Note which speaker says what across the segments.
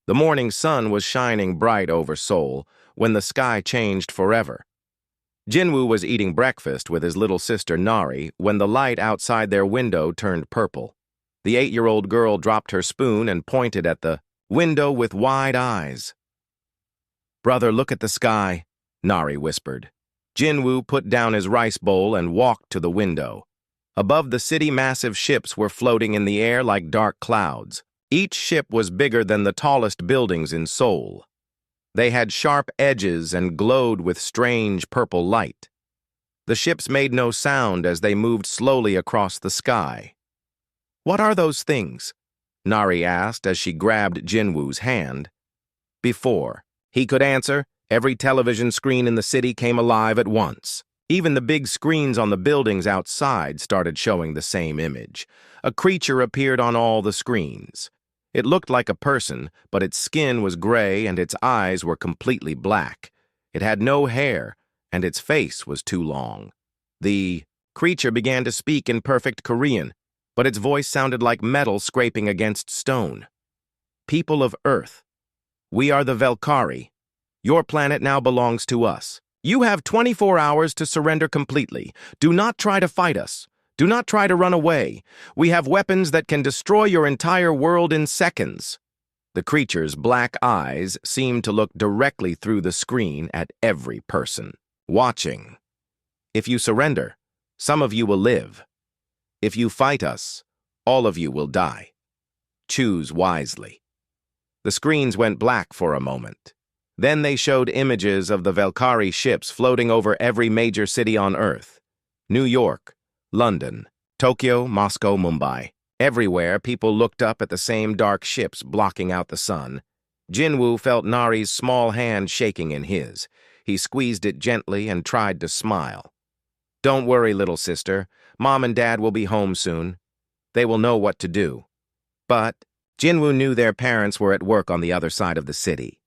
Speaker 1: The morning sun was shining bright over Seoul when the sky changed forever. Jinwoo was eating breakfast with his little sister Nari when the light outside their window turned purple. The 8-year-old girl dropped her spoon and pointed at the window with wide eyes. "Brother, look at the sky," Nari whispered. Jinwoo put down his rice bowl and walked to the window. Above the city, massive ships were floating in the air like dark clouds. Each ship was bigger than the tallest buildings in Seoul. They had sharp edges and glowed with strange purple light. The ships made no sound as they moved slowly across the sky. "What are those things?" Nari asked as she grabbed Jinwoo's hand. Before he could answer, every television screen in the city came alive at once. Even the big screens on the buildings outside started showing the same image. A creature appeared on all the screens. It looked like a person, but its skin was gray and its eyes were completely black. It had no hair, and its face was too long. The creature began to speak in perfect Korean, but its voice sounded like metal scraping against stone. "People of Earth, we are the Valkyrie. Your planet now belongs to us. You have 24 hours to surrender completely. Do not try to fight us. Do not try to run away. We have weapons that can destroy your entire world in seconds." The creature's black eyes seemed to look directly through the screen at every person watching. "If you surrender, some of you will live. If you fight us, all of you will die. Choose wisely." The screens went black for a moment. Then they showed images of the Valkyrie ships floating over every major city on Earth. New York, London, Tokyo, Moscow, Mumbai. Everywhere, people looked up at the same dark ships blocking out the sun. Jinwoo felt Nari's small hand shaking in his. He squeezed it gently and tried to smile. "Don't worry, little sister. Mom and Dad will be home soon. They will know what to do." But Jinwoo knew their parents were at work on the other side of the city.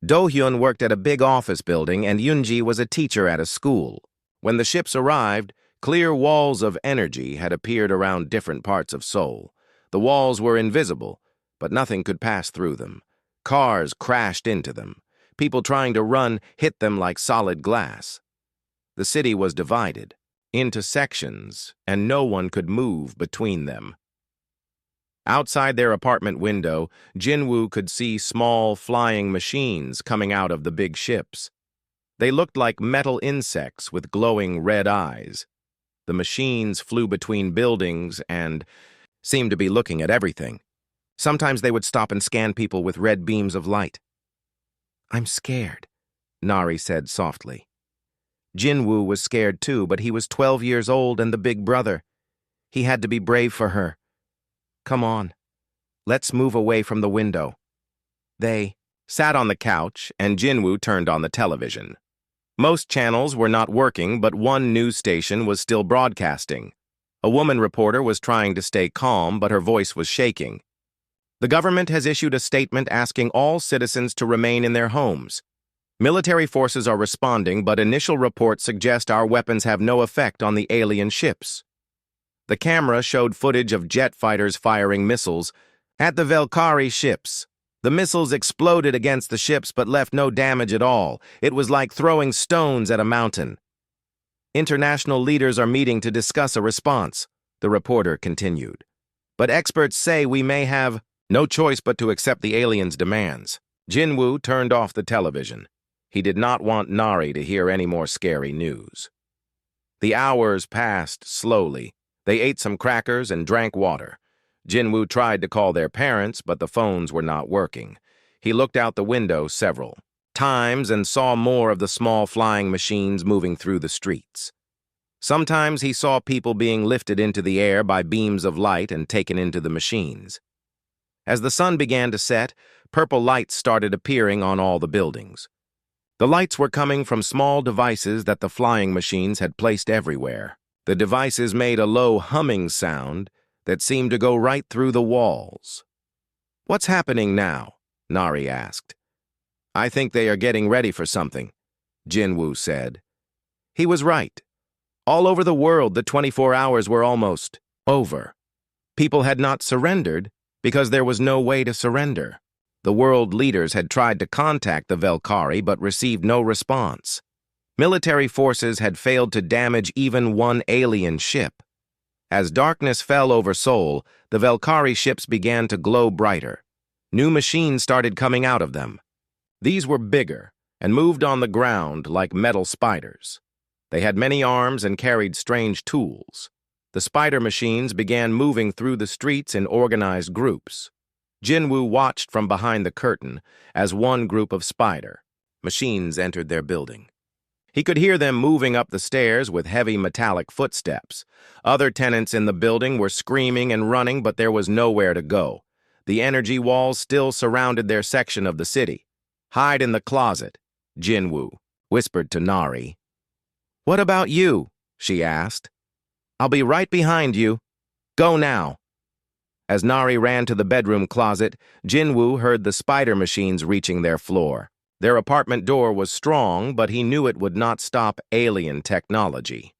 Speaker 1: Do-hyun worked at a big office building and Yoonji was a teacher at a school. When the ships arrived, clear walls of energy had appeared around different parts of Seoul. The walls were invisible, but nothing could pass through them. Cars crashed into them. People trying to run hit them like solid glass. The city was divided into sections, and no one could move between them. Outside their apartment window, Jinwoo could see small flying machines coming out of the big ships. They looked like metal insects with glowing red eyes. The machines flew between buildings and seemed to be looking at everything. Sometimes they would stop and scan people with red beams of light. "I'm scared," Nari said softly. Jinwoo was scared too, but he was 12 years old and the big brother. He had to be brave for her. "Come on, let's move away from the window." They sat on the couch and Jinwoo turned on the television. Most channels were not working, but one news station was still broadcasting. A woman reporter was trying to stay calm, but her voice was shaking. "The government has issued a statement asking all citizens to remain in their homes. Military forces are responding, but initial reports suggest our weapons have no effect on the alien ships." The camera showed footage of jet fighters firing missiles at the Valkyrie ships. The missiles exploded against the ships but left no damage at all. It was like throwing stones at a mountain. "International leaders are meeting to discuss a response," the reporter continued. "But experts say we may have no choice but to accept the aliens' demands." Jinwoo turned off the television. He did not want Nari to hear any more scary news. The hours passed slowly. They ate some crackers and drank water. Jinwoo tried to call their parents, but the phones were not working. He looked out the window several times and saw more of the small flying machines moving through the streets. Sometimes he saw people being lifted into the air by beams of light and taken into the machines. As the sun began to set, purple lights started appearing on all the buildings. The lights were coming from small devices that the flying machines had placed everywhere. The devices made a low humming sound that seemed to go right through the walls. "What's happening now?" Nari asked. "I think they are getting ready for something," Jinwoo said. He was right. All over the world, the 24 hours were almost over. People had not surrendered because there was no way to surrender. The world leaders had tried to contact the Velkari but received no response. Military forces had failed to damage even one alien ship. As darkness fell over Sol, the Velkari ships began to glow brighter. New machines started coming out of them. These were bigger and moved on the ground like metal spiders. They had many arms and carried strange tools. The spider machines began moving through the streets in organized groups. Jinwoo watched from behind the curtain as one group of spider machines entered their building. He could hear them moving up the stairs with heavy metallic footsteps. Other tenants in the building were screaming and running, but there was nowhere to go. The energy walls still surrounded their section of the city. "Hide in the closet," Jinwoo whispered to Nari. "What about you?" she asked. "I'll be right behind you. Go now." As Nari ran to the bedroom closet, Jinwoo heard the spider machines reaching their floor. Their apartment door was strong, but he knew it would not stop alien technology.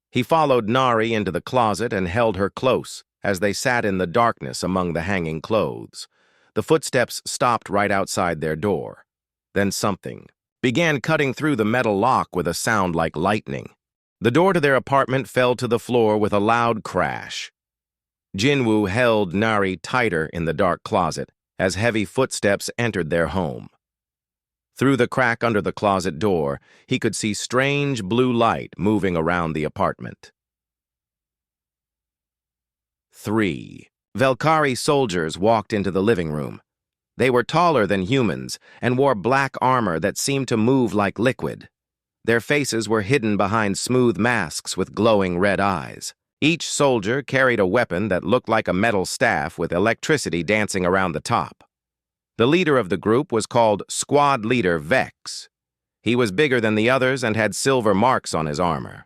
Speaker 1: He followed Nari into the closet and held her close as they sat in the darkness among the hanging clothes. The footsteps stopped right outside their door. Then something began cutting through the metal lock with a sound like lightning. The door to their apartment fell to the floor with a loud crash. Jinwoo held Nari tighter in the dark closet as heavy footsteps entered their home. Through the crack under the closet door, he could see strange blue light moving around the apartment. 3. Velkari soldiers walked into the living room. They were taller than humans and wore black armor that seemed to move like liquid. Their faces were hidden behind smooth masks with glowing red eyes. Each soldier carried a weapon that looked like a metal staff with electricity dancing around the top. The leader of the group was called Squad Leader Vex. He was bigger than the others and had silver marks on his armor.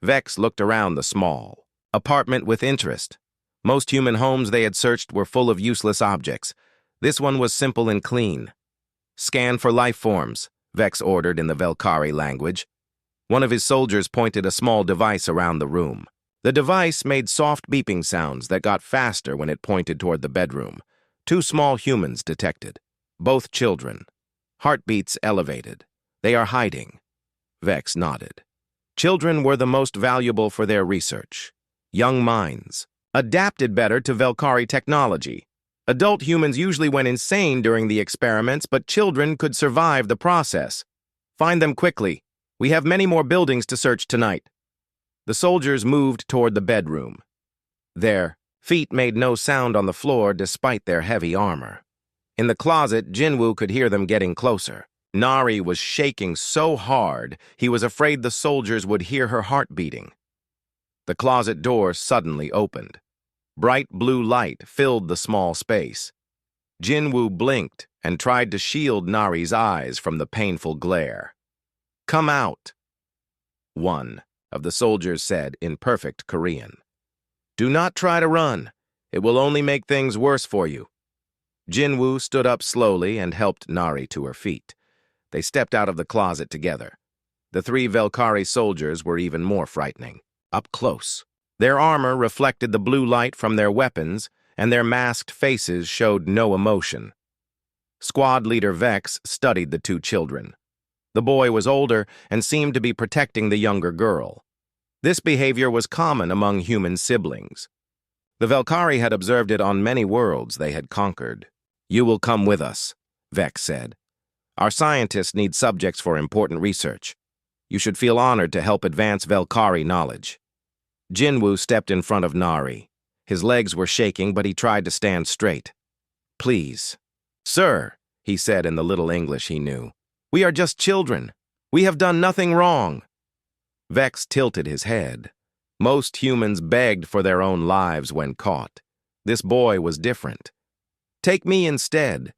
Speaker 1: Vex looked around the small apartment with interest. Most human homes they had searched were full of useless objects. This one was simple and clean. "Scan for life forms," Vex ordered in the Velkari language. One of his soldiers pointed a small device around the room. The device made soft beeping sounds that got faster when it pointed toward the bedroom. 2 small humans detected, both children. Heartbeats elevated. "They are hiding." Vex nodded. Children were the most valuable for their research. Young minds, adapted better to Velkari technology. Adult humans usually went insane during the experiments, but children could survive the process. "Find them quickly. We have many more buildings to search tonight." The soldiers moved toward the bedroom. Their feet made no sound on the floor despite their heavy armor. In the closet, Jinwoo could hear them getting closer. Nari was shaking so hard he was afraid the soldiers would hear her heart beating. The closet door suddenly opened. Bright blue light filled the small space. Jinwoo blinked and tried to shield Nari's eyes from the painful glare. "Come out," one of the soldiers said in perfect Korean. "Do not try to run. It will only make things worse for you." Jinwoo stood up slowly and helped Nari to her feet. They stepped out of the closet together. The 3 Velkari soldiers were even more frightening. Up close. Their armor reflected the blue light from their weapons, and their masked faces showed no emotion. Squad Leader Vex studied the 2 children. The boy was older and seemed to be protecting the younger girl. This behavior was common among human siblings. The Velkari had observed it on many worlds they had conquered. "You will come with us," Vex said. "Our scientists need subjects for important research. You should feel honored to help advance Velkari knowledge." Jinwoo stepped in front of Nari. His legs were shaking, but he tried to stand straight. "Please." "Sir," he said in the little English he knew, "we are just children. We have done nothing wrong." Vex tilted his head. Most humans begged for their own lives when caught. This boy was different. "Take me instead,"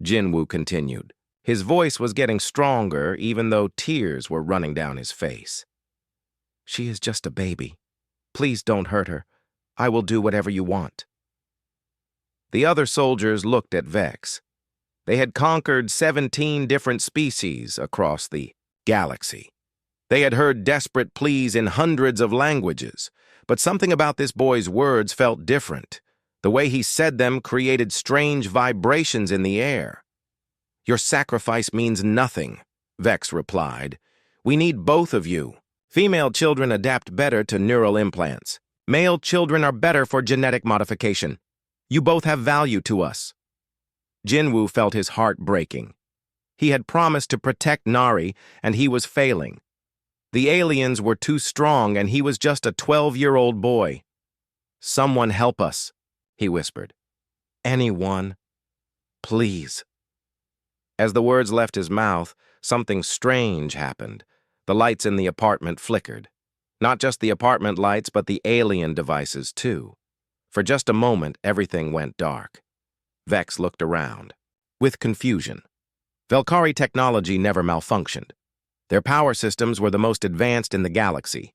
Speaker 1: Jinwoo continued. His voice was getting stronger, even though tears were running down his face. "She is just a baby. Please don't hurt her. I will do whatever you want." The other soldiers looked at Vex. They had conquered 17 different species across the galaxy. They had heard desperate pleas in hundreds of languages, but something about this boy's words felt different. The way he said them created strange vibrations in the air. "Your sacrifice means nothing," Vex replied. "We need both of you. Female children adapt better to neural implants. Male children are better for genetic modification. You both have value to us." Jinwoo felt his heart breaking. He had promised to protect Nari, and he was failing. The aliens were too strong, and he was just a 12-year-old boy. "Someone help us," he whispered. "Anyone. Please." As the words left his mouth, something strange happened. The lights in the apartment flickered. Not just the apartment lights, but the alien devices, too. For just a moment, everything went dark. Vex looked around, with confusion. Velkari technology never malfunctioned. Their power systems were the most advanced in the galaxy.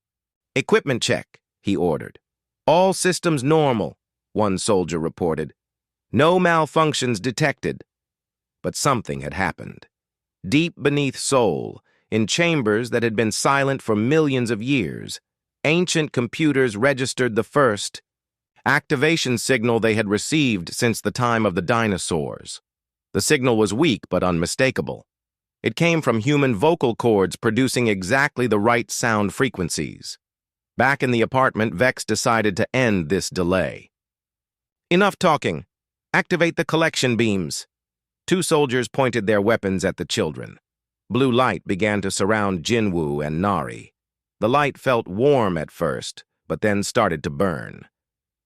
Speaker 1: "Equipment check," he ordered. "All systems normal," one soldier reported. "No malfunctions detected." But something had happened. Deep beneath Seoul, in chambers that had been silent for millions of years, ancient computers registered the first activation signal they had received since the time of the dinosaurs. The signal was weak but unmistakable. It came from human vocal cords producing exactly the right sound frequencies. Back in the apartment, Vex decided to end this delay. "Enough talking. Activate the collection beams." Two soldiers pointed their weapons at the children. Blue light began to surround Jinwoo and Nari. The light felt warm at first, but then started to burn.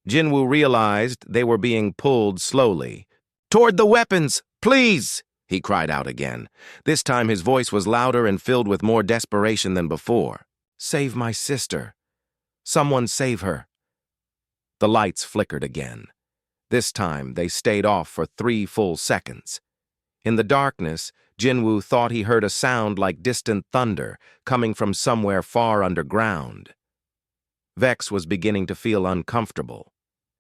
Speaker 1: Jinwoo realized they were being pulled slowly. "Toward the weapons, please!" he cried out again. This time his voice was louder and filled with more desperation than before. "Save my sister. Someone save her." The lights flickered again. This time they stayed off for 3 full seconds. In the darkness, Jinwoo thought he heard a sound like distant thunder coming from somewhere far underground. Vex was beginning to feel uncomfortable.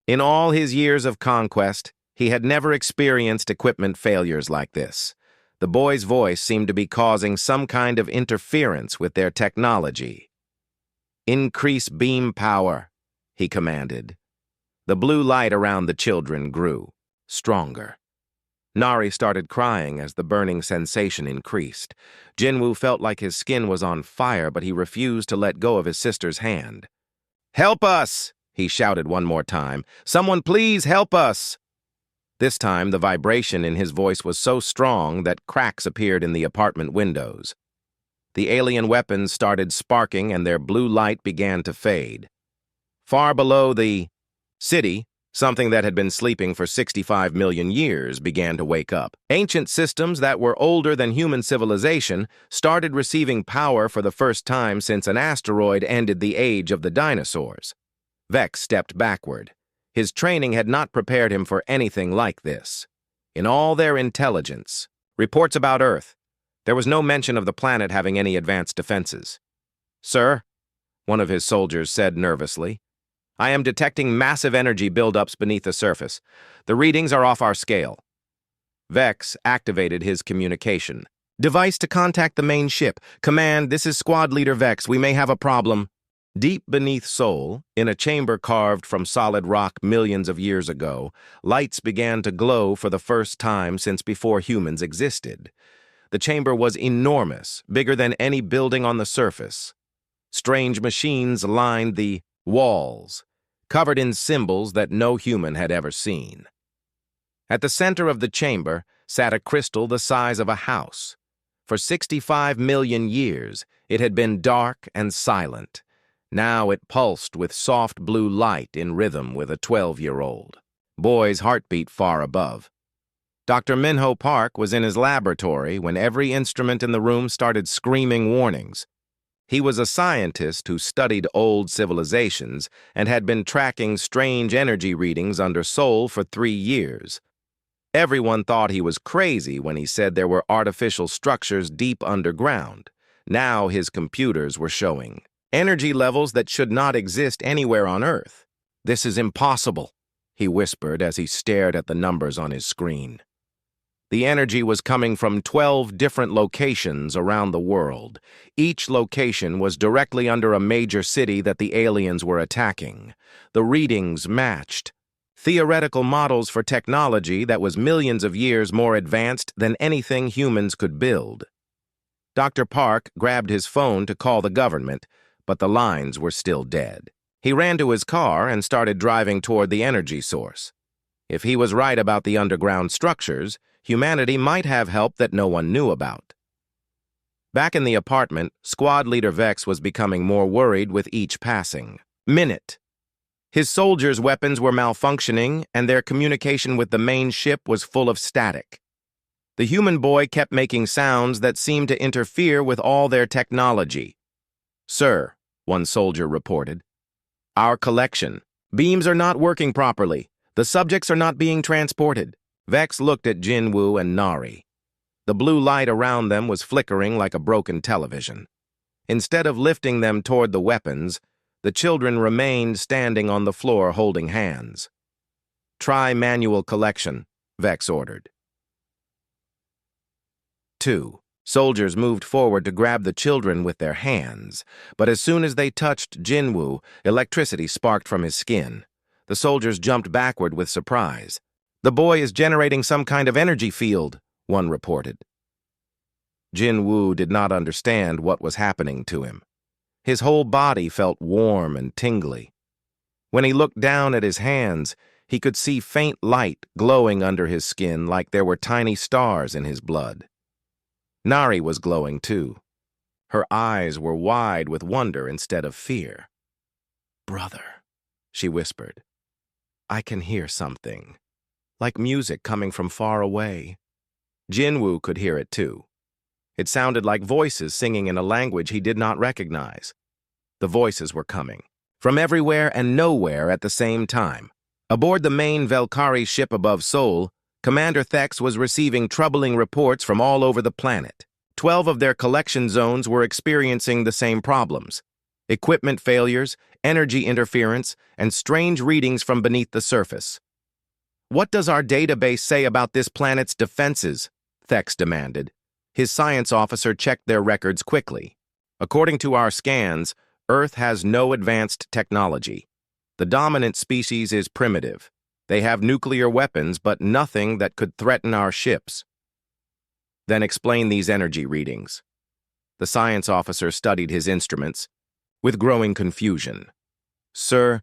Speaker 1: In all his years of conquest, he had never experienced equipment failures like this. The boy's voice seemed to be causing some kind of interference with their technology. "Increase beam power," he commanded. The blue light around the children grew, stronger. Nari started crying as the burning sensation increased. Jinwoo felt like his skin was on fire, but he refused to let go of his sister's hand. "Help us!" he shouted one more time. "Someone please help us!" This time, the vibration in his voice was so strong that cracks appeared in the apartment windows. The alien weapons started sparking and their blue light began to fade. Far below the city, something that had been sleeping for 65 million years began to wake up. Ancient systems that were older than human civilization started receiving power for the first time since an asteroid ended the age of the dinosaurs. Vex stepped backward. His training had not prepared him for anything like this. In all their intelligence, reports about Earth, there was no mention of the planet having any advanced defenses. "Sir," one of his soldiers said nervously, "I am detecting massive energy buildups beneath the surface. The readings are off our scale." Vex activated his communication. "Device to contact the main ship. Command, this is Squad Leader Vex. We may have a problem." Deep beneath Seoul, in a chamber carved from solid rock millions of years ago, lights began to glow for the first time since before humans existed. The chamber was enormous, bigger than any building on the surface. Strange machines lined the walls, covered in symbols that no human had ever seen. At the center of the chamber sat a crystal the size of a house. For 65 million years, it had been dark and silent. Now it pulsed with soft blue light in rhythm with a 12-year-old boy's heartbeat far above. Dr. Minho Park was in his laboratory when every instrument in the room started screaming warnings. He was a scientist who studied old civilizations and had been tracking strange energy readings under Seoul for 3 years. Everyone thought he was crazy when he said there were artificial structures deep underground. Now his computers were showing energy levels that should not exist anywhere on Earth. "This is impossible," he whispered as he stared at the numbers on his screen. The energy was coming from 12 different locations around the world. Each location was directly under a major city that the aliens were attacking. The readings matched. theoretical models for technology that was millions of years more advanced than anything humans could build. Dr. Park grabbed his phone to call the government, but the lines were still dead. He ran to his car and started driving toward the energy source. If he was right about the underground structures, humanity might have help that no one knew about. Back in the apartment, Squad Leader Vex was becoming more worried with each passing minute. His soldiers' weapons were malfunctioning, and their communication with the main ship was full of static. The human boy kept making sounds that seemed to interfere with all their technology. "Sir," one soldier reported, "our collection. Beams are not working properly. The subjects are not being transported." Vex looked at Jinwoo and Nari. The blue light around them was flickering like a broken television. Instead of lifting them toward the weapons, the children remained standing on the floor holding hands. "Try manual collection," Vex ordered. 2. Soldiers moved forward to grab the children with their hands, but as soon as they touched Jinwoo, electricity sparked from his skin. The soldiers jumped backward with surprise. "The boy is generating some kind of energy field," one reported. Jinwoo did not understand what was happening to him. His whole body felt warm and tingly. When he looked down at his hands, he could see faint light glowing under his skin like there were tiny stars in his blood. Nari was glowing too. Her eyes were wide with wonder instead of fear. "Brother," she whispered, "I can hear something, like music coming from far away." Jinwoo could hear it too. It sounded like voices singing in a language he did not recognize. The voices were coming from everywhere and nowhere at the same time. Aboard the main Velkari ship above Seoul, Commander Thex was receiving troubling reports from all over the planet. 12 of their collection zones were experiencing the same problems: equipment failures, energy interference, and strange readings from beneath the surface. "What does our database say about this planet's defenses?" Thex demanded. His science officer checked their records quickly. "According to our scans, Earth has no advanced technology. The dominant species is primitive. They have nuclear weapons, but nothing that could threaten our ships." "Then explain these energy readings." The science officer studied his instruments with growing confusion. "Sir,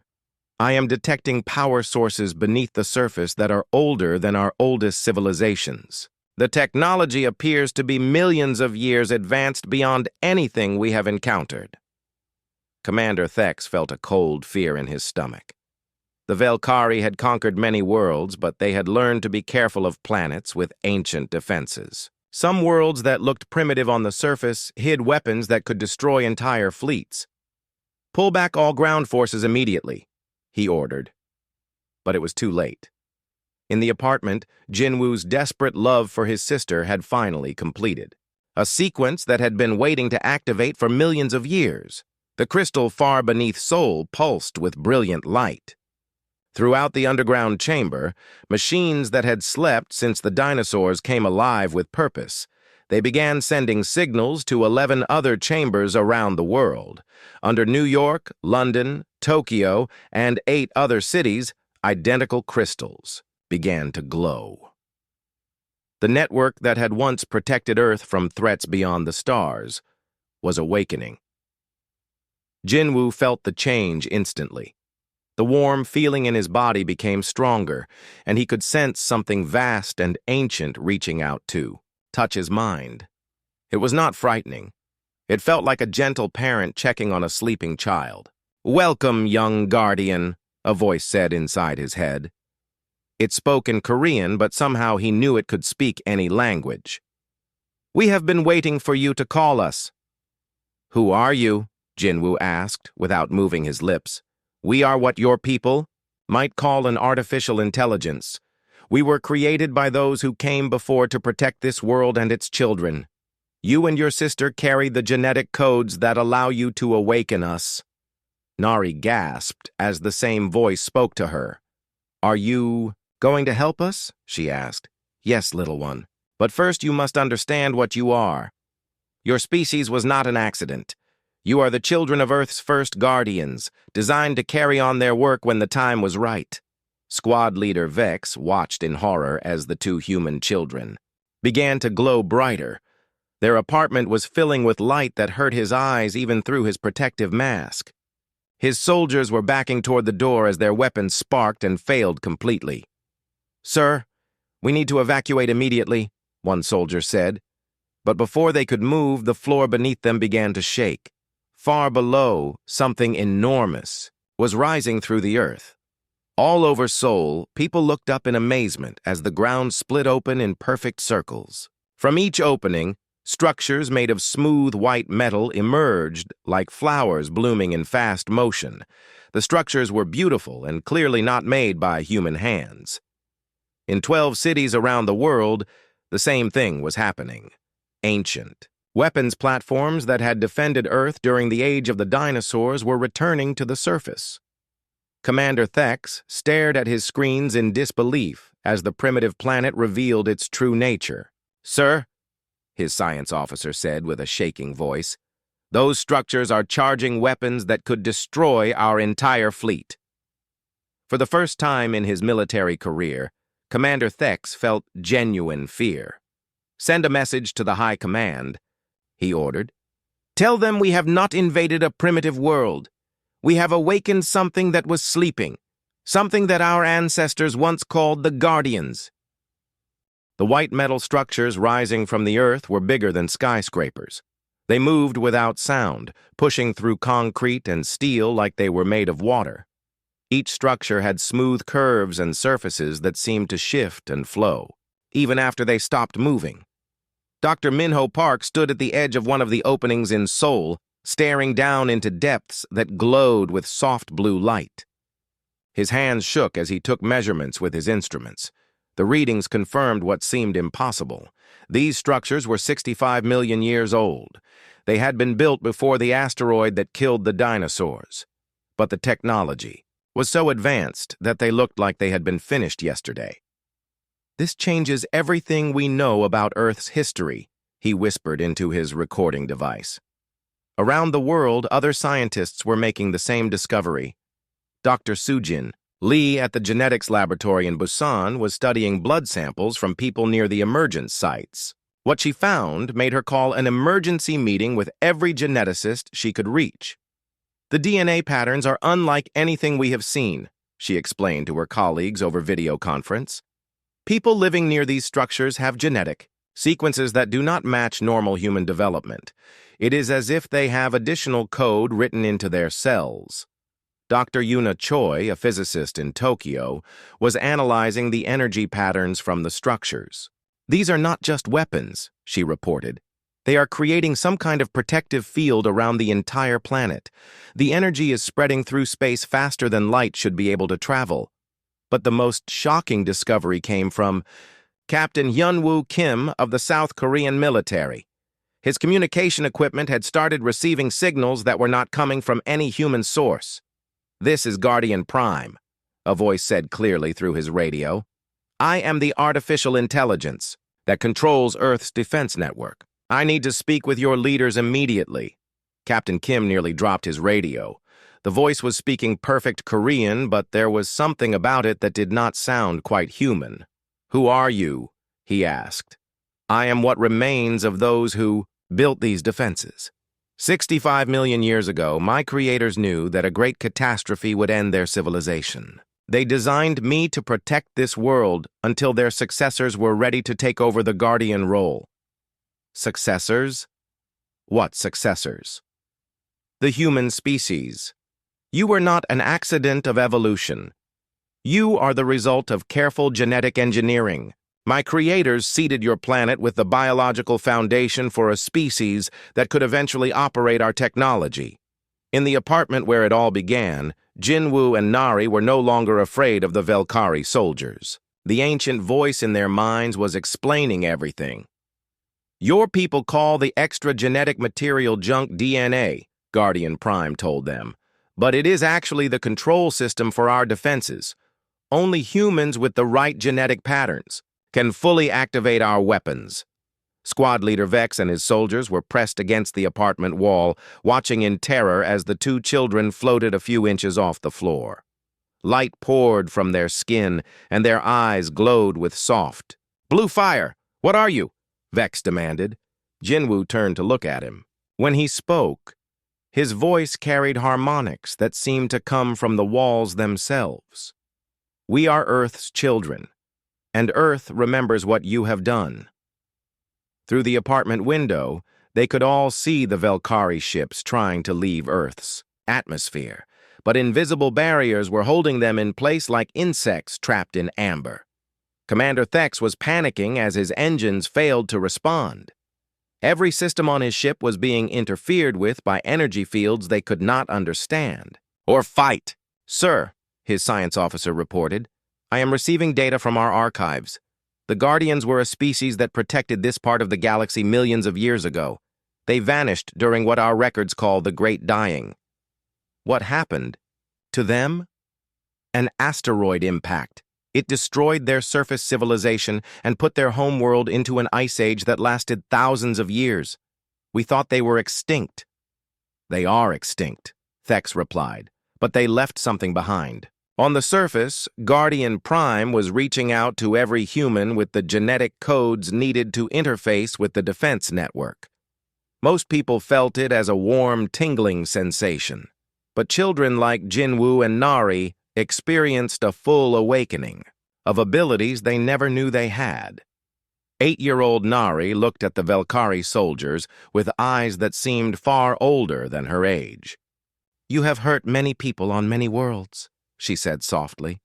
Speaker 1: I am detecting power sources beneath the surface that are older than our oldest civilizations. The technology appears to be millions of years advanced beyond anything we have encountered." Commander Thex felt a cold fear in his stomach. The Velkari had conquered many worlds, but they had learned to be careful of planets with ancient defenses. Some worlds that looked primitive on the surface hid weapons that could destroy entire fleets. "Pull back all ground forces immediately," he ordered. But it was too late. In the apartment, Jinwoo's desperate love for his sister had finally completed. A sequence that had been waiting to activate for millions of years. The crystal far beneath Seoul pulsed with brilliant light. Throughout the underground chamber, machines that had slept since the dinosaurs came alive with purpose. They began sending signals to 11 other chambers around the world. Under New York, London, Tokyo, and 8 other cities, identical crystals began to glow. The network that had once protected Earth from threats beyond the stars was awakening. Jinwoo felt the change instantly. The warm feeling in his body became stronger, and he could sense something vast and ancient reaching out to touch his mind. It was not frightening. It felt like a gentle parent checking on a sleeping child. "Welcome, young guardian," a voice said inside his head. It spoke in Korean, but somehow he knew it could speak any language. "We have been waiting for you to call us." "Who are you?" Jinwoo asked, without moving his lips. "We are what your people might call an artificial intelligence. We were created by those who came before to protect this world and its children. You and your sister carry the genetic codes that allow you to awaken us." Nari gasped as the same voice spoke to her. "Are you going to help us?" she asked. "Yes, little one. But first you must understand what you are. Your species was not an accident. You are the children of Earth's first guardians, designed to carry on their work when the time was right." Squad leader Vex watched in horror as the two human children began to glow brighter. Their apartment was filling with light that hurt his eyes even through his protective mask. His soldiers were backing toward the door as their weapons sparked and failed completely. "Sir, we need to evacuate immediately," one soldier said. But before they could move, the floor beneath them began to shake. Far below, something enormous was rising through the earth. All over Seoul, people looked up in amazement as the ground split open in perfect circles. From each opening, structures made of smooth white metal emerged like flowers blooming in fast motion. The structures were beautiful and clearly not made by human hands. In 12 cities around the world, the same thing was happening. Ancient weapons platforms that had defended Earth during the age of the dinosaurs were returning to the surface. Commander Thex stared at his screens in disbelief as the primitive planet revealed its true nature. "Sir," his science officer said with a shaking voice, "those structures are charging weapons that could destroy our entire fleet." For the first time in his military career, Commander Thex felt genuine fear. "Send a message to the High Command," he ordered. "Tell them we have not invaded a primitive world. We have awakened something that was sleeping, something that our ancestors once called the Guardians." The white metal structures rising from the earth were bigger than skyscrapers. They moved without sound, pushing through concrete and steel like they were made of water. Each structure had smooth curves and surfaces that seemed to shift and flow, even after they stopped moving. Dr. Minho Park stood at the edge of one of the openings in Seoul, staring down into depths that glowed with soft blue light. His hands shook as he took measurements with his instruments. The readings confirmed what seemed impossible. These structures were 65 million years old. They had been built before the asteroid that killed the dinosaurs. But the technology was so advanced that they looked like they had been finished yesterday. "This changes everything we know about Earth's history," he whispered into his recording device. Around the world, other scientists were making the same discovery. Dr. Sujin Lee at the genetics laboratory in Busan was studying blood samples from people near the emergence sites. What she found made her call an emergency meeting with every geneticist she could reach. "The DNA patterns are unlike anything we have seen," she explained to her colleagues over video conference. "People living near these structures have genetic sequences that do not match normal human development. It is as if they have additional code written into their cells." Dr. Yuna Choi, a physicist in Tokyo, was analyzing the energy patterns from the structures. "These are not just weapons," she reported. "They are creating some kind of protective field around the entire planet. The energy is spreading through space faster than light should be able to travel." But the most shocking discovery came from Captain Hyunwoo Kim of the South Korean military. His communication equipment had started receiving signals that were not coming from any human source. "This is Guardian Prime," a voice said clearly through his radio. "I am the artificial intelligence that controls Earth's defense network. I need to speak with your leaders immediately." Captain Kim nearly dropped his radio. The voice was speaking perfect Korean, but there was something about it that did not sound quite human. "Who are you?" he asked. "I am what remains of those who built these defenses. 65 million years ago, my creators knew that a great catastrophe would end their civilization. They designed me to protect this world until their successors were ready to take over the guardian role." Successors? What successors? "The human species. You were not an accident of evolution. You are the result of careful genetic engineering. My creators seeded your planet with the biological foundation for a species that could eventually operate our technology." In the apartment where it all began, Jinwoo and Nari were no longer afraid of the Velkari soldiers. The ancient voice in their minds was explaining everything. "Your people call the extra genetic material junk DNA," Guardian Prime told them. "But it is actually the control system for our defenses. Only humans with the right genetic patterns can fully activate our weapons." Squad leader Vex and his soldiers were pressed against the apartment wall, watching in terror as the two children floated a few inches off the floor. Light poured from their skin, and their eyes glowed with soft. "Blue fire! What are you?" Vex demanded. Jinwoo turned to look at him. When he spoke, his voice carried harmonics that seemed to come from the walls themselves. "We are Earth's children, and Earth remembers what you have done." Through the apartment window, they could all see the Velkari ships trying to leave Earth's atmosphere, but invisible barriers were holding them in place like insects trapped in amber. Commander Thex was panicking as his engines failed to respond. Every system on his ship was being interfered with by energy fields they could not understand. "Or fight." "Sir," his science officer reported, "I am receiving data from our archives. The Guardians were a species that protected this part of the galaxy millions of years ago. They vanished during what our records call the Great Dying." "What happened? To them?" "An asteroid impact. It destroyed their surface civilization and put their homeworld into an ice age that lasted thousands of years. We thought they were extinct." "They are extinct," Thex replied, "but they left something behind." On the surface, Guardian Prime was reaching out to every human with the genetic codes needed to interface with the defense network. Most people felt it as a warm, tingling sensation, but children like Jinwoo and Nari experienced a full awakening of abilities they never knew they had. 8-year-old Nari looked at the Velkari soldiers with eyes that seemed far older than her age. "You have hurt many people on many worlds," she said softly.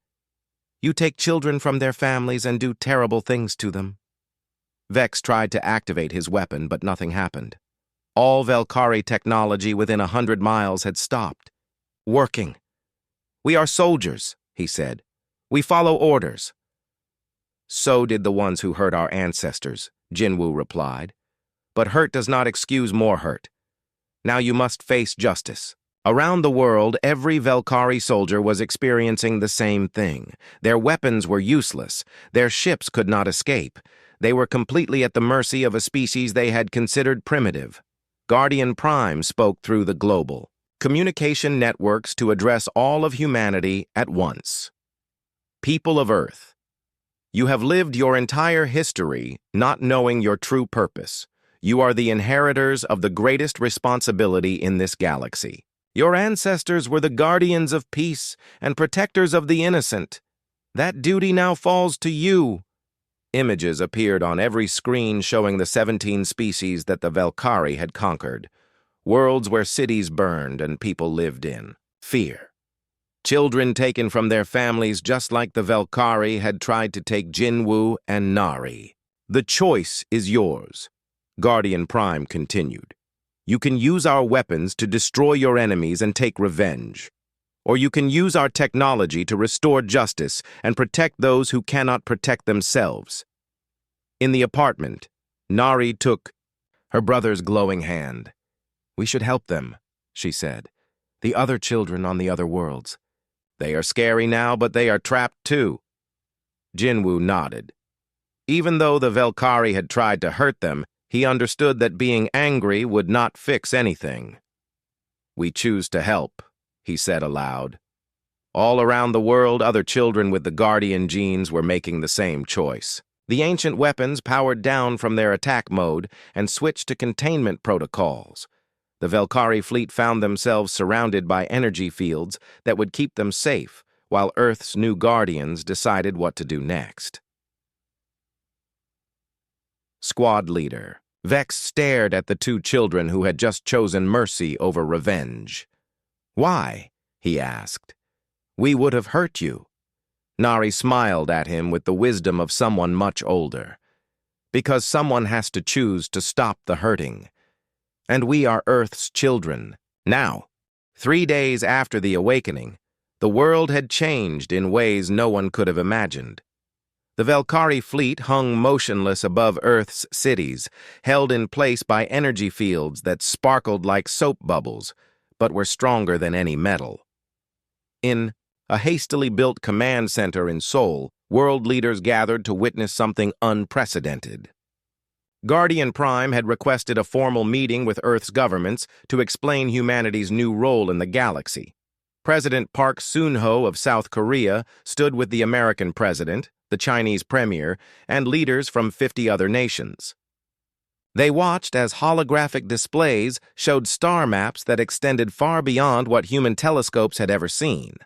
Speaker 1: "You take children from their families and do terrible things to them." Vex tried to activate his weapon, but nothing happened. All Velkari technology within 100 miles had stopped. "Working. We are soldiers," he said. "We follow orders." "So did the ones who hurt our ancestors," Jinwoo replied. "But hurt does not excuse more hurt. Now you must face justice." Around the world, every Velkari soldier was experiencing the same thing. Their weapons were useless. Their ships could not escape. They were completely at the mercy of a species they had considered primitive. Guardian Prime spoke through the global communication networks to address all of humanity at once. "People of Earth, you have lived your entire history not knowing your true purpose. You are the inheritors of the greatest responsibility in this galaxy. Your ancestors were the guardians of peace and protectors of the innocent. That duty now falls to you." Images appeared on every screen showing the 17 species that the Velkari had conquered. Worlds where cities burned and people lived in fear. Children taken from their families just like the Velkari had tried to take Jinwoo and Nari. "The choice is yours," Guardian Prime continued. "You can use our weapons to destroy your enemies and take revenge. Or you can use our technology to restore justice and protect those who cannot protect themselves." In the apartment, Nari took her brother's glowing hand. "We should help them," she said. "The other children on the other worlds. They are scary now, but they are trapped too." Jinwoo nodded. Even though the Velkari had tried to hurt them, he understood that being angry would not fix anything. "We choose to help," he said aloud. All around the world, other children with the Guardian genes were making the same choice. The ancient weapons powered down from their attack mode and switched to containment protocols. The Velkari fleet found themselves surrounded by energy fields that would keep them safe, while Earth's new Guardians decided what to do next. Squad Leader. Vex stared at the two children who had just chosen mercy over revenge. "Why?" he asked. "We would have hurt you." Nari smiled at him with the wisdom of someone much older. "Because someone has to choose to stop the hurting. And we are Earth's children." Now, 3 days after the awakening, the world had changed in ways no one could have imagined. The Velkari fleet hung motionless above Earth's cities, held in place by energy fields that sparkled like soap bubbles, but were stronger than any metal. In a hastily built command center in Seoul, world leaders gathered to witness something unprecedented. Guardian Prime had requested a formal meeting with Earth's governments to explain humanity's new role in the galaxy. President Park Soon-ho of South Korea stood with the American president, the Chinese premier, and leaders from 50 other nations. They watched as holographic displays showed star maps that extended far beyond what human telescopes had ever seen.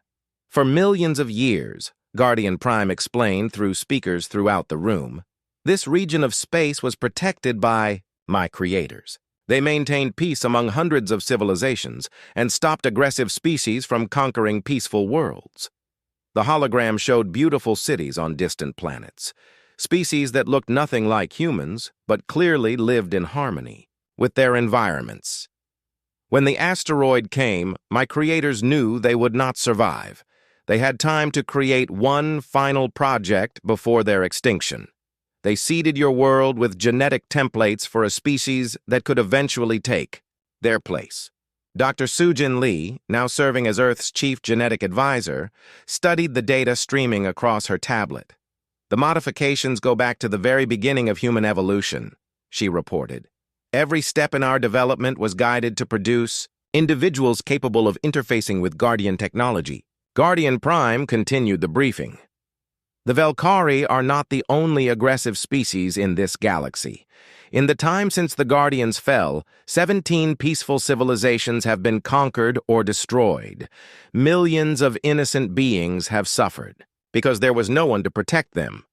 Speaker 1: For millions of years, Guardian Prime explained through speakers throughout the room, this region of space was protected by my creators. They maintained peace among hundreds of civilizations and stopped aggressive species from conquering peaceful worlds. The hologram showed beautiful cities on distant planets, species that looked nothing like humans, but clearly lived in harmony with their environments. When the asteroid came, my creators knew they would not survive. They had time to create one final project before their extinction. They seeded your world with genetic templates for a species that could eventually take their place. Dr. Sujin Lee, now serving as Earth's chief genetic advisor, studied the data streaming across her tablet. The modifications go back to the very beginning of human evolution, she reported. Every step in our development was guided to produce individuals capable of interfacing with Guardian technology. Guardian Prime continued the briefing. The Velkari are not the only aggressive species in this galaxy. In the time since the Guardians fell, 17 peaceful civilizations have been conquered or destroyed. Millions of innocent beings have suffered, because there was no one to protect them.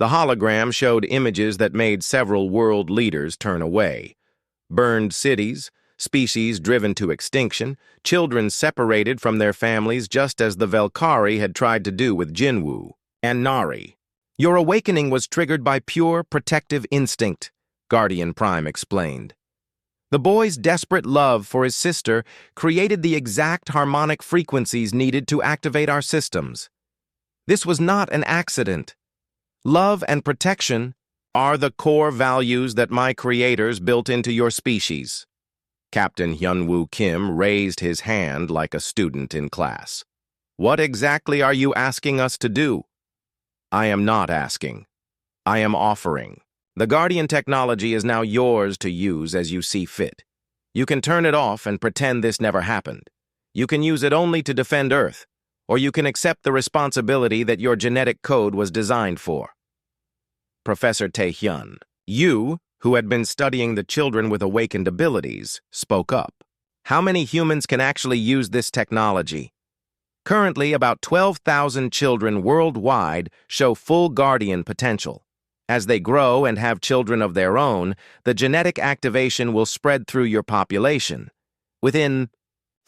Speaker 1: The hologram showed images that made several world leaders turn away. Burned cities, species driven to extinction, children separated from their families just as the Velkari had tried to do with Jinwu and Nari. Your awakening was triggered by pure protective instinct, Guardian Prime explained. The boy's desperate love for his sister created the exact harmonic frequencies needed to activate our systems. This was not an accident. Love and protection are the core values that my creators built into your species. Captain Hyunwoo Kim raised his hand like a student in class. What exactly are you asking us to do? I am not asking. I am offering. The Guardian technology is now yours to use as you see fit. You can turn it off and pretend this never happened. You can use it only to defend Earth, or you can accept the responsibility that your genetic code was designed for. Professor Tae-hyun, you, who had been studying the children with awakened abilities, spoke up. How many humans can actually use this technology? Currently, about 12,000 children worldwide show full Guardian potential. As they grow and have children of their own, the genetic activation will spread through your population. Within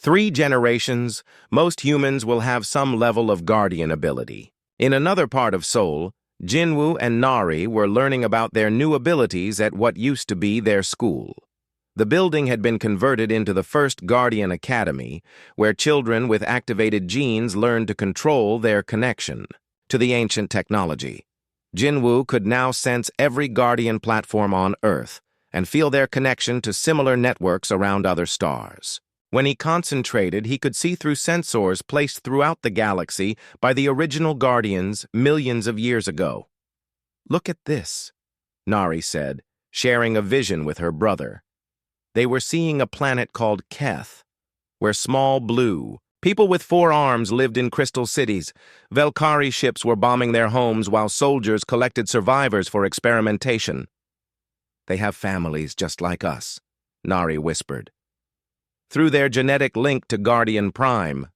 Speaker 1: 3 generations, most humans will have some level of Guardian ability. In another part of Seoul, Jinwoo and Nari were learning about their new abilities at what used to be their school. The building had been converted into the first Guardian Academy, where children with activated genes learned to control their connection to the ancient technology. Jinwoo could now sense every Guardian platform on Earth and feel their connection to similar networks around other stars. When he concentrated, he could see through sensors placed throughout the galaxy by the original Guardians millions of years ago. Look at this, Nari said, sharing a vision with her brother. They were seeing a planet called Keth, where small blue people with 4 arms lived in crystal cities. Velkari ships were bombing their homes while soldiers collected survivors for experimentation. They have families just like us, Nari whispered. Through their genetic link to Guardian Prime,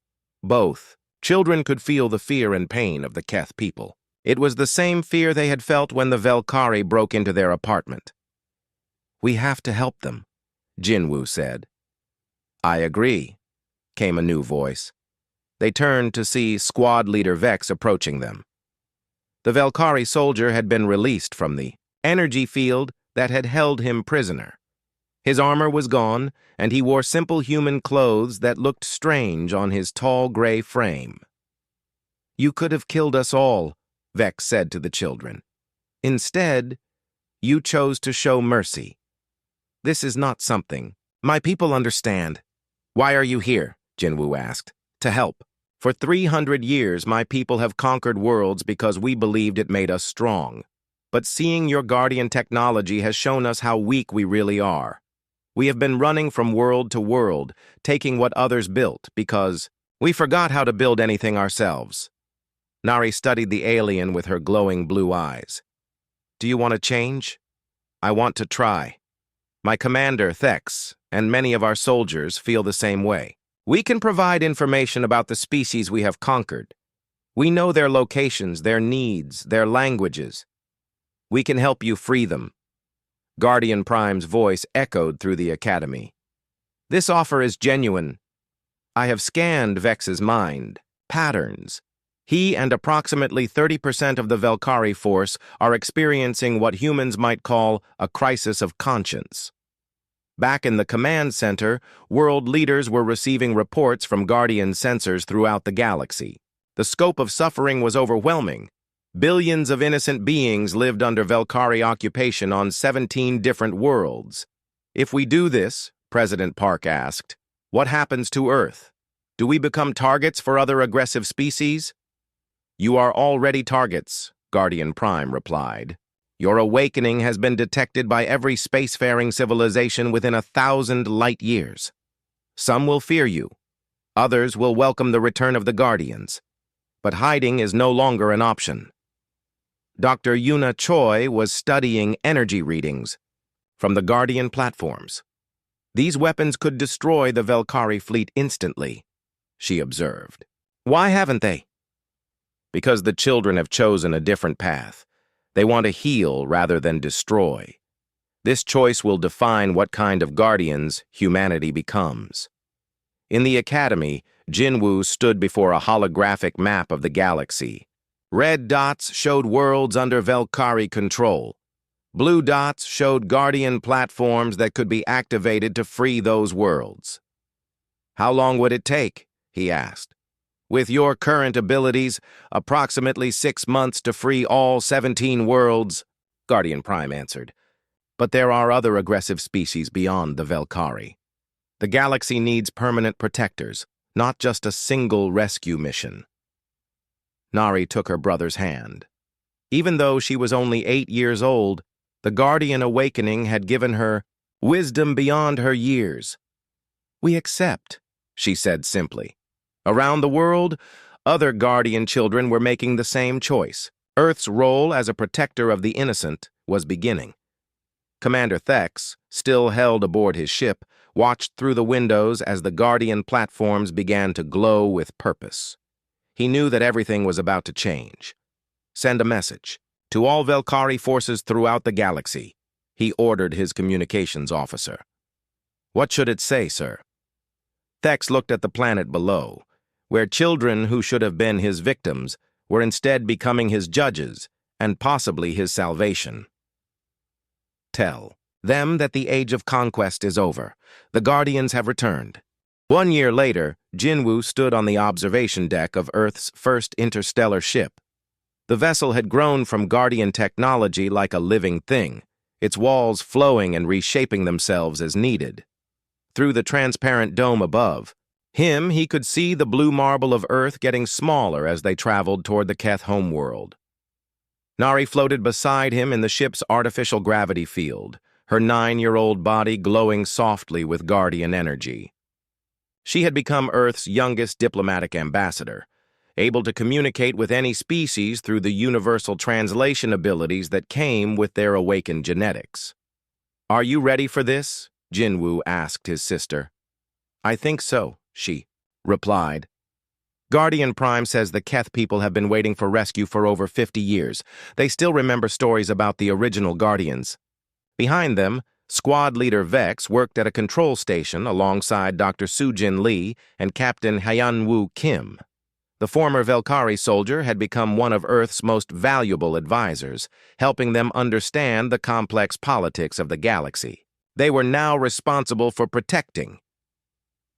Speaker 1: both children could feel the fear and pain of the Keth people. It was the same fear they had felt when the Velkari broke into their apartment. We have to help them, Jinwoo said. I agree, came a new voice. They turned to see squad leader Vex approaching them. The Velkari soldier had been released from the energy field that had held him prisoner. His armor was gone, and he wore simple human clothes that looked strange on his tall gray frame. You could have killed us all, Vex said to the children. Instead, you chose to show mercy. This is not something my people understand. Why are you here? Jinwoo asked. To help. For 300 years, my people have conquered worlds because we believed it made us strong. But seeing your Guardian technology has shown us how weak we really are. We have been running from world to world, taking what others built, because We forgot how to build anything ourselves. Nari studied the alien with her glowing blue eyes. Do you want to change? I want to try. My commander, Thex, and many of our soldiers feel the same way. We can provide information about the species we have conquered. We know their locations, their needs, their languages. We can help you free them. Guardian Prime's voice echoed through the academy. This offer is genuine. I have scanned Vex's mind, patterns. He and approximately 30% of the Velkari force are experiencing what humans might call a crisis of conscience. Back in the command center, world leaders were receiving reports from Guardian sensors throughout the galaxy. The scope of suffering was overwhelming. Billions of innocent beings lived under Velkari occupation on 17 different worlds. If we do this, President Park asked, what happens to Earth? Do we become targets for other aggressive species? You are already targets, Guardian Prime replied. Your awakening has been detected by every spacefaring civilization within 1,000 light years. Some will fear you. Others will welcome the return of the Guardians. But hiding is no longer an option. Dr. Yuna Choi was studying energy readings from the Guardian platforms. These weapons could destroy the Velkari fleet instantly, she observed. Why haven't they? Because the children have chosen a different path. They want to heal rather than destroy. This choice will define what kind of guardians humanity becomes. In the academy, Jinwoo stood before a holographic map of the galaxy. Red dots showed worlds under Velkari control. Blue dots showed Guardian platforms that could be activated to free those worlds. How long would it take? He asked. With your current abilities, approximately 6 months to free all 17 worlds, Guardian Prime answered. But there are other aggressive species beyond the Velkari. The galaxy needs permanent protectors, not just a single rescue mission. Nari took her brother's hand. Even though she was only 8 years old, the Guardian awakening had given her wisdom beyond her years. We accept, she said simply. Around the world, other Guardian children were making the same choice. Earth's role as a protector of the innocent was beginning. Commander Thex, still held aboard his ship, watched through the windows as the Guardian platforms began to glow with purpose. He knew that everything was about to change. Send a message to all Velkari forces throughout the galaxy, he ordered his communications officer. What should it say, sir? Thex looked at the planet below, where children who should have been his victims were instead becoming his judges and possibly his salvation. Tell them that the age of conquest is over. The Guardians have returned. 1 year later, Jinwoo stood on the observation deck of Earth's first interstellar ship. The vessel had grown from Guardian technology like a living thing, its walls flowing and reshaping themselves as needed. Through the transparent dome above, he could see the blue marble of Earth getting smaller as they traveled toward the Keth homeworld. Nari floated beside him in the ship's artificial gravity field, her 9-year-old body glowing softly with Guardian energy. She had become Earth's youngest diplomatic ambassador, able to communicate with any species through the universal translation abilities that came with their awakened genetics. Are you ready for this? Jinwoo asked his sister. I think so, she replied. Guardian Prime says the Keth people have been waiting for rescue for over 50 years. They still remember stories about the original Guardians. Behind them, Squad Leader Vex worked at a control station alongside Dr. Sujin Lee and Captain Hyeon-woo Kim. The former Velkari soldier had become one of Earth's most valuable advisors, helping them understand the complex politics of the galaxy. They were now responsible for protecting.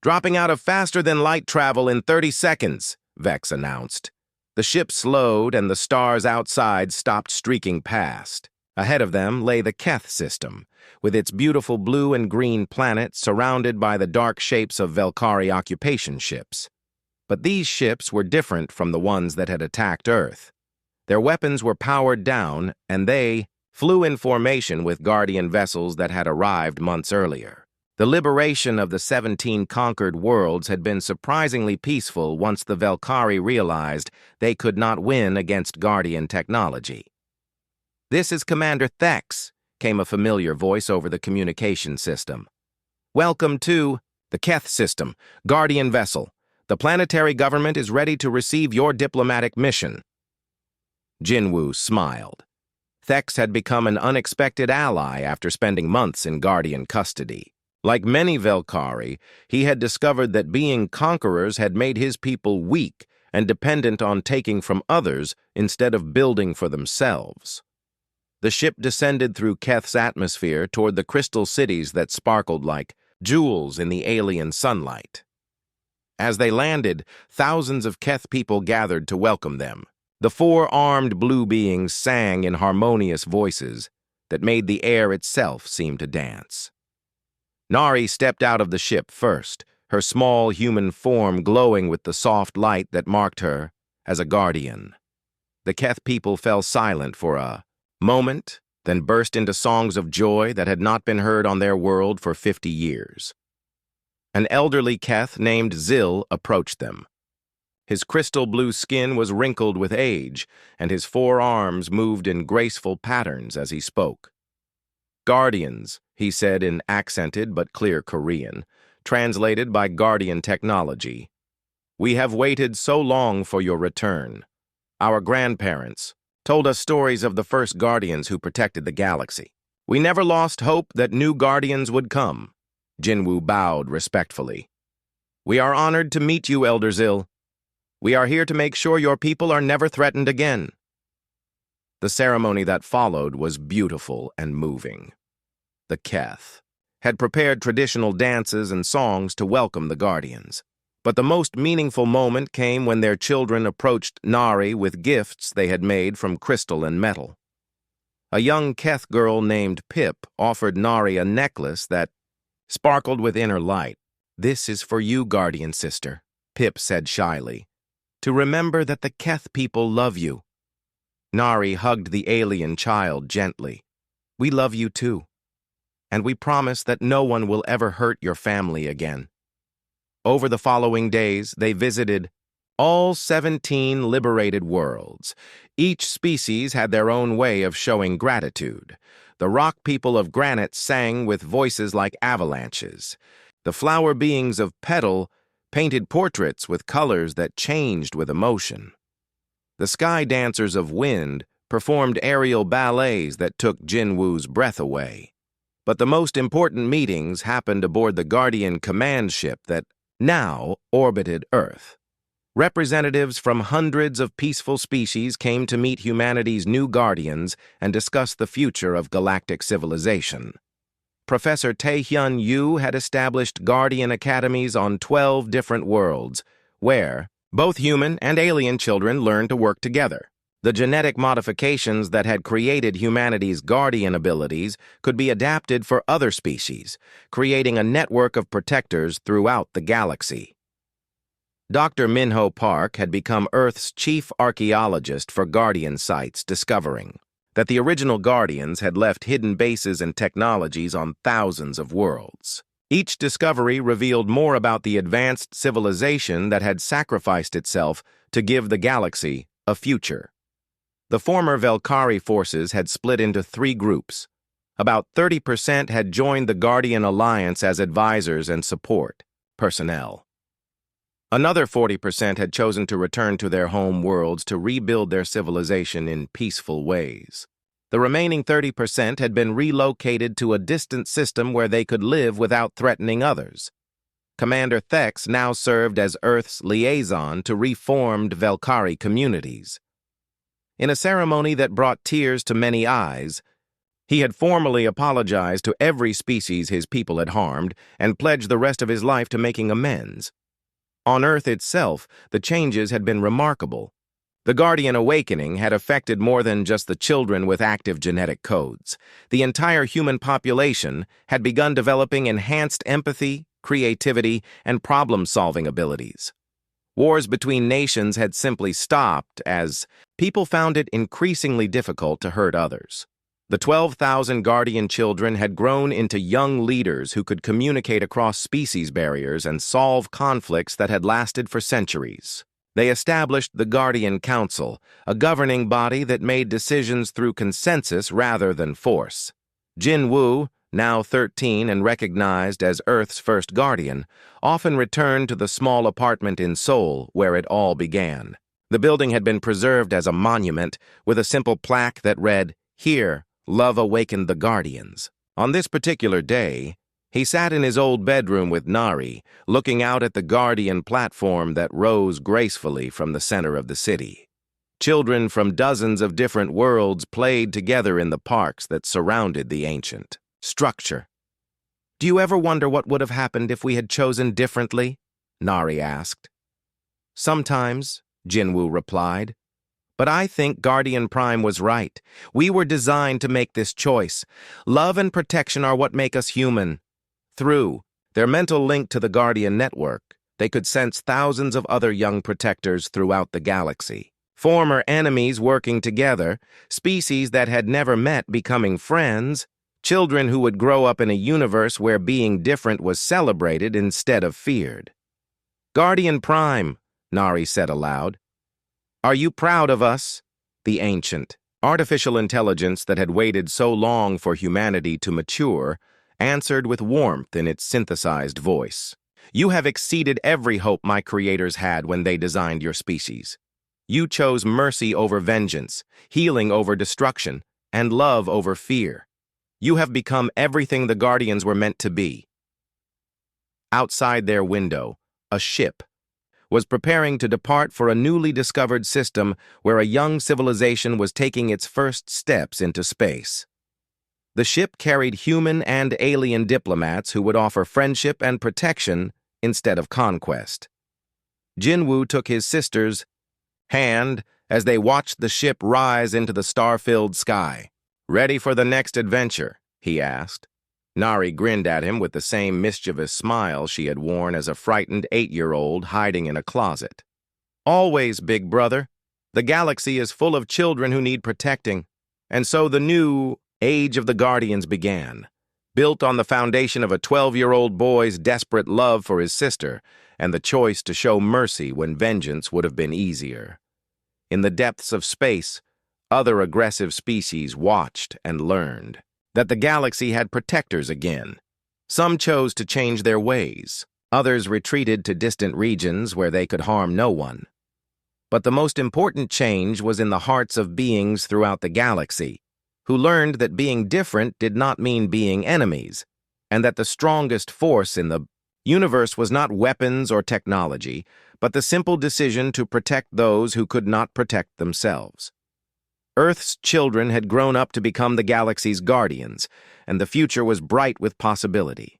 Speaker 1: Dropping out of faster-than-light travel in 30 seconds, Vex announced. The ship slowed and the stars outside stopped streaking past. Ahead of them lay the Keth system, with its beautiful blue and green planets surrounded by the dark shapes of Velkari occupation ships. But these ships were different from the ones that had attacked Earth. Their weapons were powered down, and they flew in formation with Guardian vessels that had arrived months earlier. The liberation of the 17 conquered worlds had been surprisingly peaceful once the Velkhari realized they could not win against Guardian technology. "This is Commander Thex," came a familiar voice over the communication system. "Welcome to the Keth system, Guardian vessel. The planetary government is ready to receive your diplomatic mission." Jinwoo smiled. Thex had become an unexpected ally after spending months in Guardian custody. Like many Velkhari, he had discovered that being conquerors had made his people weak and dependent on taking from others instead of building for themselves. The ship descended through Keth's atmosphere toward the crystal cities that sparkled like jewels in the alien sunlight. As they landed, thousands of Keth people gathered to welcome them. The four-armed blue beings sang in harmonious voices that made the air itself seem to dance. Nari stepped out of the ship first, her small human form glowing with the soft light that marked her as a guardian. The Keth people fell silent for a moment, then burst into songs of joy that had not been heard on their world for 50 years. An elderly Keth named Zil approached them. His crystal blue skin was wrinkled with age, and his forearms moved in graceful patterns as he spoke. "Guardians," he said in accented but clear Korean, translated by Guardian technology. "We have waited so long for your return. Our grandparents told us stories of the first Guardians who protected the galaxy. We never lost hope that new Guardians would come." Jinwoo bowed respectfully. "We are honored to meet you, Elder Zil. We are here to make sure your people are never threatened again." The ceremony that followed was beautiful and moving. The Keth had prepared traditional dances and songs to welcome the Guardians. But the most meaningful moment came when their children approached Nari with gifts they had made from crystal and metal. A young Keth girl named Pip offered Nari a necklace that sparkled with inner light. "This is for you, Guardian sister," Pip said shyly, "to remember that the Keth people love you." Nari hugged the alien child gently. "We love you too, and we promise that no one will ever hurt your family again." Over the following days, they visited all 17 liberated worlds. Each species had their own way of showing gratitude. The rock people of granite sang with voices like avalanches. The flower beings of petal painted portraits with colors that changed with emotion. The sky dancers of wind performed aerial ballets that took Jinwoo's breath away. But the most important meetings happened aboard the Guardian command ship that now orbited Earth. Representatives from hundreds of peaceful species came to meet humanity's new guardians and discuss the future of galactic civilization. Professor Taehyun Yu had established Guardian academies on 12 different worlds, where both human and alien children learned to work together. The genetic modifications that had created humanity's Guardian abilities could be adapted for other species, creating a network of protectors throughout the galaxy. Dr. Minho Park had become Earth's chief archaeologist for Guardian sites, discovering that the original Guardians had left hidden bases and technologies on thousands of worlds. Each discovery revealed more about the advanced civilization that had sacrificed itself to give the galaxy a future. The former Velkhari forces had split into 3 groups. About 30% had joined the Guardian Alliance as advisors and support personnel. Another 40% had chosen to return to their home worlds to rebuild their civilization in peaceful ways. The remaining 30% had been relocated to a distant system where they could live without threatening others. Commander Thex now served as Earth's liaison to reformed Velkhari communities. In a ceremony that brought tears to many eyes, he had formally apologized to every species his people had harmed and pledged the rest of his life to making amends. On Earth itself, the changes had been remarkable. The Guardian awakening had affected more than just the children with active genetic codes. The entire human population had begun developing enhanced empathy, creativity, and problem-solving abilities. Wars between nations had simply stopped as people found it increasingly difficult to hurt others. The 12,000 guardian children had grown into young leaders who could communicate across species barriers and solve conflicts that had lasted for centuries. They established the Guardian Council, a governing body that made decisions through consensus rather than force. Jinwoo, now 13 and recognized as Earth's first guardian, often returned to the small apartment in Seoul where it all began. The building had been preserved as a monument with a simple plaque that read, "Here, love awakened the guardians." On this particular day, he sat in his old bedroom with Nari, looking out at the guardian platform that rose gracefully from the center of the city. Children from dozens of different worlds played together in the parks that surrounded the ancient structure. "Do you ever wonder what would have happened if we had chosen differently?" Nari asked. "Sometimes," Jinwoo replied. "But I think Guardian Prime was right. We were designed to make this choice. Love and protection are what make us human." Through their mental link to the Guardian Network, they could sense thousands of other young protectors throughout the galaxy. Former enemies working together, species that had never met becoming friends, children who would grow up in a universe where being different was celebrated instead of feared. "Guardian Prime," Nari said aloud. "Are you proud of us?" The ancient, artificial intelligence that had waited so long for humanity to mature answered with warmth in its synthesized voice. "You have exceeded every hope my creators had when they designed your species. You chose mercy over vengeance, healing over destruction, and love over fear. You have become everything the Guardians were meant to be." Outside their window, a ship was preparing to depart for a newly discovered system where a young civilization was taking its first steps into space. The ship carried human and alien diplomats who would offer friendship and protection instead of conquest. Jinwoo took his sister's hand as they watched the ship rise into the star-filled sky. "Ready for the next adventure?" he asked. Nari grinned at him with the same mischievous smile she had worn as a frightened 8-year-old hiding in a closet. "Always, big brother. The galaxy is full of children who need protecting, and so the new Age of the Guardians began, built on the foundation of a 12-year-old boy's desperate love for his sister and the choice to show mercy when vengeance would have been easier. In the depths of space, other aggressive species watched and learned that the galaxy had protectors again. Some chose to change their ways. Others retreated to distant regions where they could harm no one. But the most important change was in the hearts of beings throughout the galaxy, who learned that being different did not mean being enemies, and that the strongest force in the universe was not weapons or technology, but the simple decision to protect those who could not protect themselves. Earth's children had grown up to become the galaxy's guardians, and the future was bright with possibility.